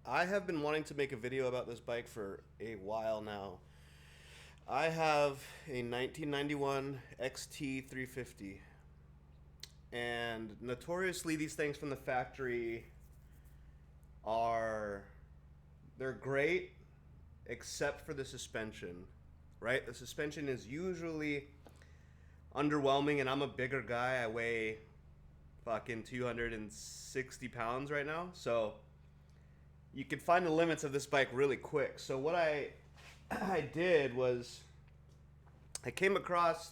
I have been wanting to make a video about this bike for a while now. I have a 1991 XT 350, and notoriously these things from the factory are they're great except for the suspension, right? The suspension is usually underwhelming, and I'm a bigger guy. I weigh fucking 260 pounds right now, so you could find the limits of this bike really quick. So what I I did was I came across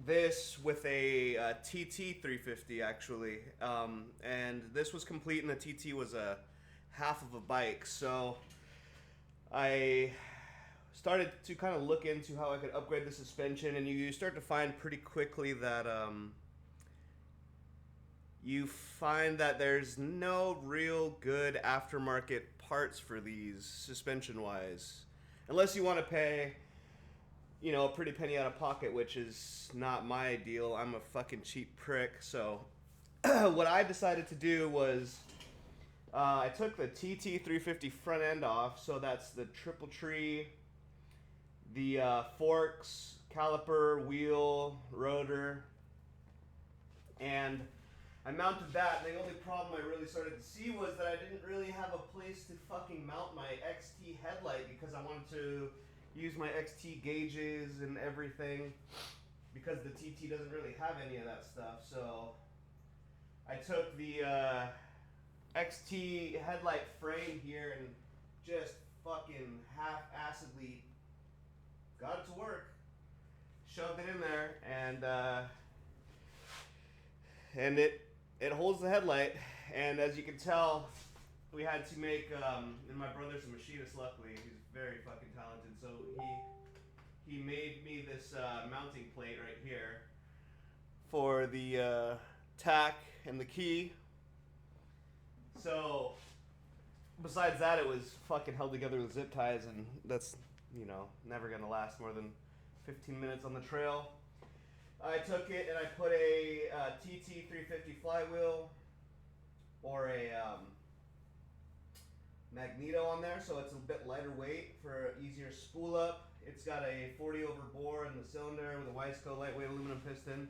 this with a TT 350 actually, and this was complete, and the TT was a half of a bike. So I started to kind of look into how I could upgrade the suspension, and you start to find pretty quickly that you find that there's no real good aftermarket parts for these suspension wise, unless you want to pay, a pretty penny out of pocket, which is not my deal. I'm a fucking cheap prick. So what I decided to do was I took the TT 350 front end off. So that's the triple tree, the forks, caliper, wheel, rotor, and I mounted that. The only problem I really started to see was that I didn't really have a place to fucking mount my XT headlight, because I wanted to use my XT gauges and everything, because the TT doesn't really have any of that stuff. So I took the XT headlight frame here and just fucking half-assedly got it to work. Shoved it in there, and it holds the headlight. And as you can tell, we had to make, and my brother's a machinist, luckily. He's very fucking talented. So he made me this mounting plate right here for the tack and the key. So besides that, it was fucking held together with zip ties, and that's, never gonna last more than 15 minutes on the trail. I took it and I put a TT 350 flywheel or a magneto on there, so it's a bit lighter weight for easier spool up. It's got a 40 over bore in the cylinder with a Wiseco lightweight aluminum piston.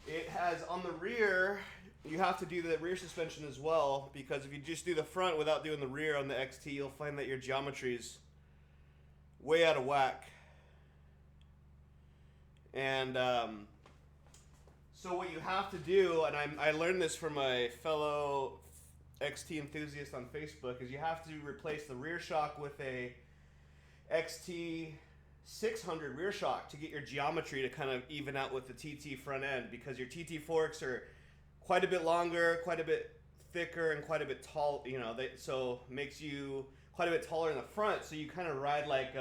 It has on the rear, you have to do the rear suspension as well, because if you just do the front without doing the rear on the XT, you'll find that your geometry's way out of whack. And so what you have to do, and I learned this from a fellow XT enthusiast on Facebook, is you have to replace the rear shock with a XT 600 rear shock to get your geometry to kind of even out with the TT front end, because your TT forks are quite a bit longer, quite a bit thicker, and quite a bit tall. So makes you quite a bit taller in the front. So you kind of ride like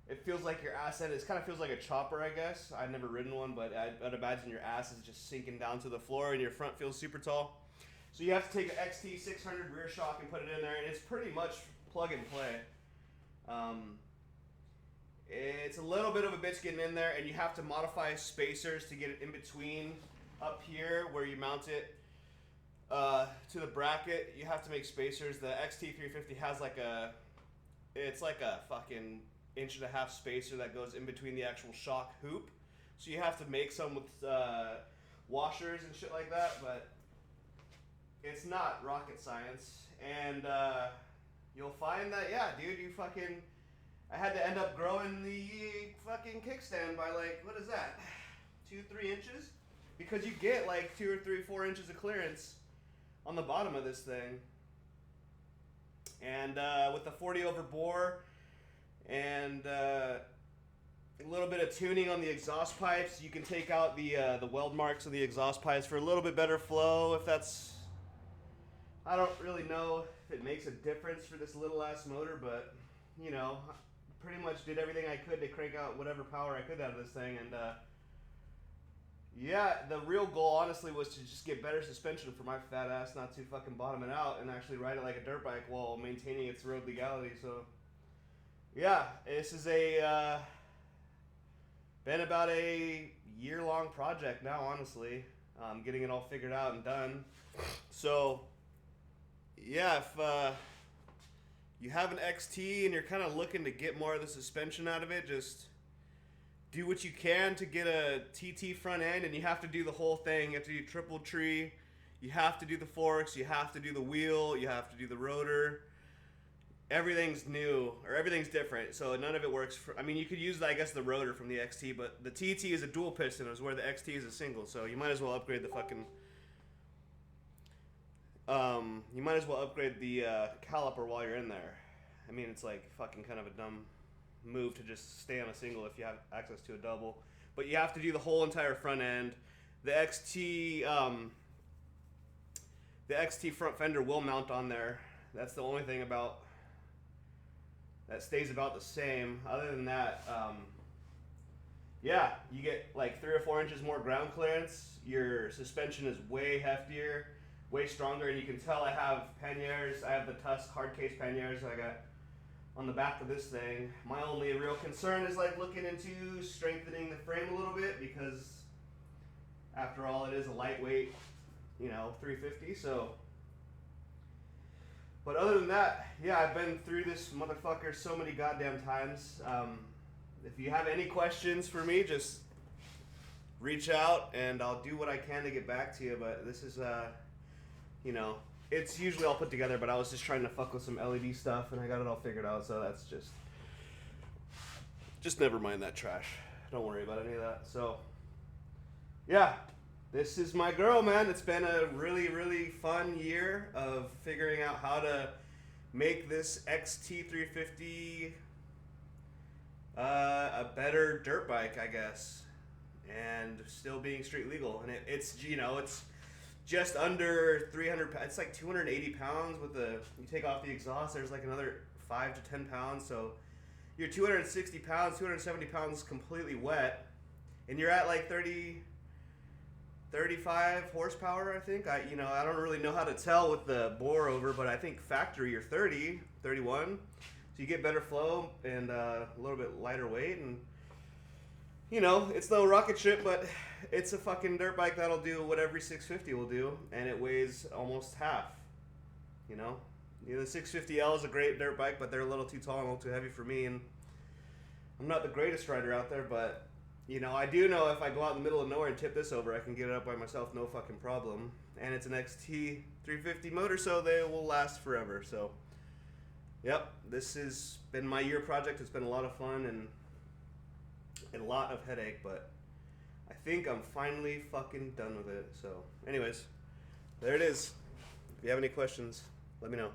it feels like your ass end. It kind of feels like a chopper, I guess. I've never ridden one, but I'd imagine your ass is just sinking down to the floor, and your front feels super tall. So you have to take an XT 600 rear shock and put it in there, and it's pretty much plug and play. It's a little bit of a bitch getting in there, and you have to modify spacers to get it in between up here where you mount it to the bracket. You have to make spacers. The XT 350 has it's like a fucking 1.5-inch spacer that goes in between the actual shock hoop. So you have to make some with washers and shit like that, but it's not rocket science. And you'll find that, yeah, dude, I had to end up growing the fucking kickstand by 2-3 inches, because you get 2 or 3, 4 inches of clearance on the bottom of this thing. And with the 40 over bore and a little bit of tuning on the exhaust pipes, you can take out the weld marks of the exhaust pipes for a little bit better flow. I don't really know if it makes a difference for this little ass motor, but pretty much did everything I could to crank out whatever power I could out of this thing. And yeah, the real goal honestly was to just get better suspension for my fat ass, not to fucking bottom it out and actually ride it like a dirt bike while maintaining its road legality. So yeah, this is been about a year-long project now, honestly. Getting it all figured out and done. So yeah, if you have an XT and you're kind of looking to get more of the suspension out of it, just do what you can to get a TT front end, and you have to do the whole thing. You have to do triple tree, you have to do the forks, you have to do the wheel, you have to do the rotor. Everything's new, or everything's different, so none of it works for, I mean, you could use, I guess, the rotor from the XT, but the TT is a dual piston, where the XT is a single, so you might as well upgrade the fucking, you might as well upgrade the caliper while you're in there. I mean, it's like fucking kind of a dumb move to just stay on a single if you have access to a double, but you have to do the whole entire front end. The XT front fender will mount on there. That's the only thing about that stays about the same. Other than that, yeah, you get like 3 or 4 inches more ground clearance. Your suspension is way heftier, way stronger, and you can tell I have panniers. I have the Tusk hard case panniers I got on the back of this thing. My only real concern is like looking into strengthening the frame a little bit, because after all, it is a lightweight, 350. So, but other than that, yeah, I've been through this motherfucker so many goddamn times. If you have any questions for me, just reach out and I'll do what I can to get back to you. But this is, it's usually all put together, but I was just trying to fuck with some LED stuff and I got it all figured out. So that's just never mind that trash. Don't worry about any of that. So, yeah. This is my girl, man. It's been a really, really fun year of figuring out how to make this XT350 a better dirt bike, I guess, and still being street legal. And it's just under 300. It's like 280 pounds with you take off the exhaust. There's like another 5 to 10 pounds. So you're 260 pounds, 270 pounds completely wet, and you're at like 35 horsepower, I think. I don't really know how to tell with the bore over, but I think factory you're 30, 31. So you get better flow and a little bit lighter weight, and it's no rocket ship, but it's a fucking dirt bike that'll do what every 650 will do, and it weighs almost half. The 650L is a great dirt bike, but they're a little too tall and a little too heavy for me, and I'm not the greatest rider out there, but I do know if I go out in the middle of nowhere and tip this over, I can get it up by myself, no fucking problem. And it's an XT350 motor, so they will last forever. So, yep, this has been my year project. It's been a lot of fun and a lot of headache, but I think I'm finally fucking done with it. So, anyways, there it is. If you have any questions, let me know.